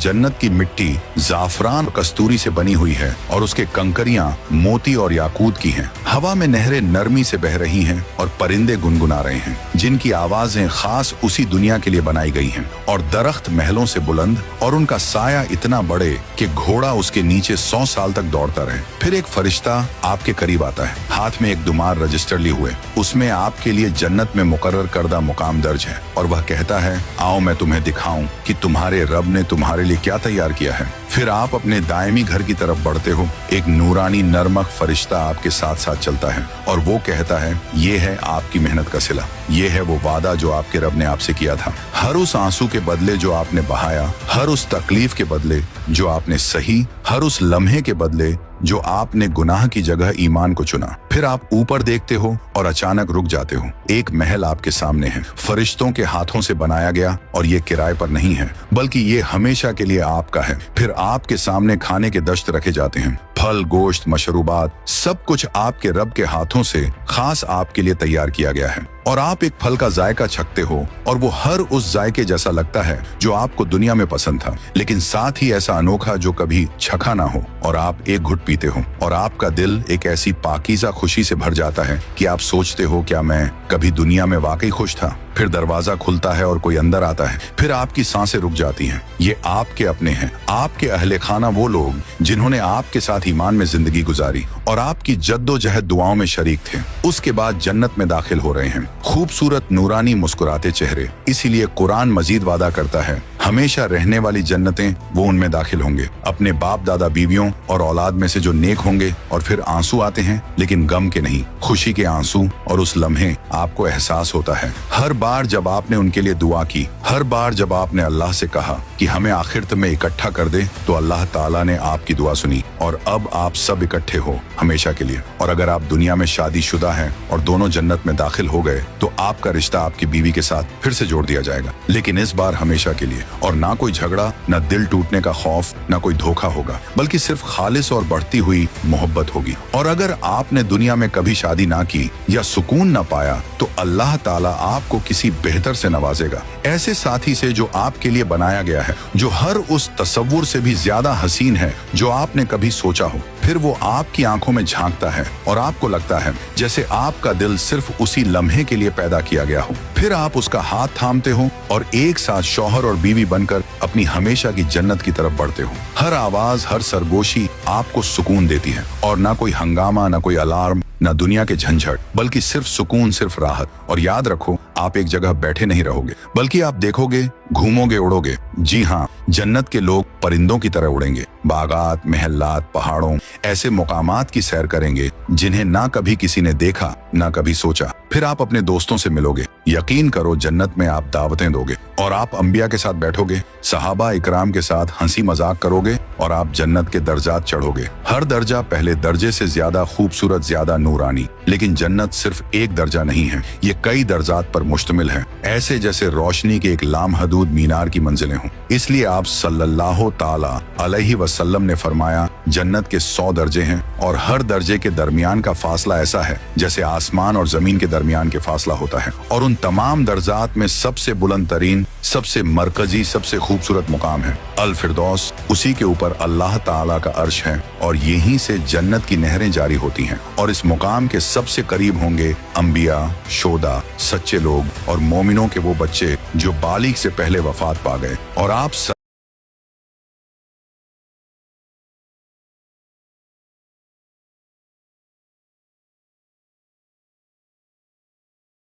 जन्नत की मिट्टी जाफरान और कस्तूरी से बनी हुई है और उसके कंकरियां मोती और याकूत की हैं। हवा में नहरें नरमी से बह रही हैं और परिंदे गुनगुना रहे हैं, जिनकी आवाजें खास उसी दुनिया के लिए बनाई गई हैं। और दरख्त महलों से बुलंद और उनका साया इतना बड़े कि घोड़ा उसके नीचे 100 साल तक दौड़ता रहे। फिर एक फरिश्ता आपके करीब आता है, हाथ में एक दुमार रजिस्टर लिए हुए। उसमें आपके लिए जन्नत में मुकर्रर करदा मुकाम दर्ज है और वह कहता है, आओ मैं तुम्हें दिखाऊं कि तुम्हारे रब ने तुम्हारे लिए क्या तैयार किया है। फिर आप अपने दायमी घर की तरफ बढ़ते हो। एक नूरानी नरमक फरिश्ता आपके साथ साथ चलता है और वो कहता है, ये है आपकी मेहनत का सिला, ये है वो वादा जो आपके रब ने आपसे किया था। हर उस आंसू के बदले जो आपने बहाया, हर उस तकलीफ के बदले जो आपने सही, हर उस लम्हे के बदले जो आपने गुनाह की जगह ईमान को चुना। फिर आप ऊपर देखते हो और अचानक रुक जाते हो। एक महल आपके सामने है, फरिश्तों के हाथों से बनाया गया, और ये किराए पर नहीं है बल्कि ये हमेशा के लिए आपका है। फिर आपके सामने खाने के दश्त रखे जाते हैं, फल, गोश्त, मशरूबात, सब कुछ आपके रब के हाथों से खास आपके लिए तैयार किया गया है। और आप एक फल का जायका चखते हो और वो हर उस जायके जैसा लगता है जो आपको दुनिया में पसंद था, लेकिन साथ ही ऐसा अनोखा जो कभी चखा ना हो। और आप एक घुट पीते हो और आपका दिल एक ऐसी पाकीज़ा खुशी से भर जाता है कि आप सोचते हो, क्या मैं कभी दुनिया में वाकई खुश था। फिर दरवाजा खुलता है और कोई अंदर आता है। फिर आपकी सांसें रुक जाती हैं। ये आपके अपने हैं, आपके अहले खाना, वो लोग जिन्होंने आपके साथ ईमान में जिंदगी गुजारी और आपकी जद्दोजहद दुआओं में शरीक थे। उसके बाद जन्नत में दाखिल हो रहे हैं, खूबसूरत नूरानी मुस्कुराते चेहरे। इसीलिए कुरान मजीद वादा करता है, हमेशा रहने वाली जन्नतें वो उनमें दाखिल होंगे, अपने बाप दादा बीवियों और औलाद में से जो नेक होंगे। और फिर आंसू आते हैं, लेकिन गम के नहीं, खुशी के आंसू। और उस लम्हे आपको एहसास होता है, हर बार जब आपने उनके लिए दुआ की, हर बार जब आपने अल्लाह से कहा कि हमें आखिरत में इकट्ठा कर दे, तो अल्लाह ताला ने आपकी दुआ सुनी और अब आप सब इकट्ठे हो हमेशा के लिए। और अगर आप दुनिया में शादीशुदा हैं और दोनों जन्नत में दाखिल हो गए, तो आपका रिश्ता आपकी बीवी के साथ फिर से जोड़ दिया जाएगा, लेकिन इस बार हमेशा के लिए। और ना कोई झगड़ा, ना दिल टूटने का खौफ, ना कोई धोखा होगा, बल्कि सिर्फ खालिस और बढ़ती हुई मोहब्बत होगी। और अगर आपने दुनिया में कभी शादी ना की या सुकून ना पाया, तो अल्लाह ताला आपको किसी बेहतर से नवाजेगा, ऐसे साथी से जो आपके लिए बनाया गया है, जो हर उस तसव्वुर से भी ज्यादा हसीन है जो आपने कभी सोचा हो। फिर वो आपकी आंखों में झांकता है और आपको लगता है जैसे आपका दिल सिर्फ उसी लम्हे के लिए पैदा किया गया हो। फिर आप उसका हाथ थामते हो और एक साथ शौहर और बीवी बनकर अपनी हमेशा की जन्नत की तरफ बढ़ते हो। हर आवाज, हर सरगोशी आपको सुकून देती है, और ना कोई हंगामा, ना कोई अलार्म, ना दुनिया के झंझट, बल्कि सिर्फ सुकून, सिर्फ राहत। और याद रखो, आप एक जगह बैठे नहीं रहोगे, बल्कि आप देखोगे, घूमोगे, उड़ोगे। जी हाँ, जन्नत के लोग परिंदों की तरह उड़ेंगे, बागात, महल्लात, पहाड़ों, ऐसे मुकामात की सैर करेंगे जिन्हें ना कभी किसी ने देखा, ना कभी सोचा। फिर आप अपने दोस्तों से मिलोगे, यकीन करो जन्नत में आप दावतें दोगे, और आप अंबिया के साथ बैठोगे, सहाबा इकराम के साथ हंसी मजाक करोगे, और आप जन्नत के दर्जात चढ़ोगे। हर दर्जा पहले दर्जे से ज्यादा खूबसूरत, ज्यादा नूरानी। लेकिन जन्नत सिर्फ एक दर्जा नहीं है, ये कई दर्जात पर मुश्तमिल है, ऐसे जैसे रोशनी के एक लामहदूद मीनार की मंजिलें हों। इसलिए आप सल्लल्लाहु ताला अलैहि वसल्लम ने फरमाया, जन्नत के 100 दर्जे हैं, और हर दर्जे के दरमियान का फासला ऐसा है जैसे आसमान और जमीन के दरमियान के फासला होता है। और उन तमाम दर्जात में सबसे बुलंद तरीन, सबसे मरकजी, सबसे खूबसूरत मुकाम है अल फिरदौस। उसी के ऊपर अल्लाह ताला का अर्श है, और यहीं से जन्नत की नहरें जारी होती हैं। और इस मुकाम के सबसे करीब होंगे अंबिया, शोदा, सच्चे लोग और मोमिनों के वो बच्चे जो बालिग से पहले वफात पा गए। और आप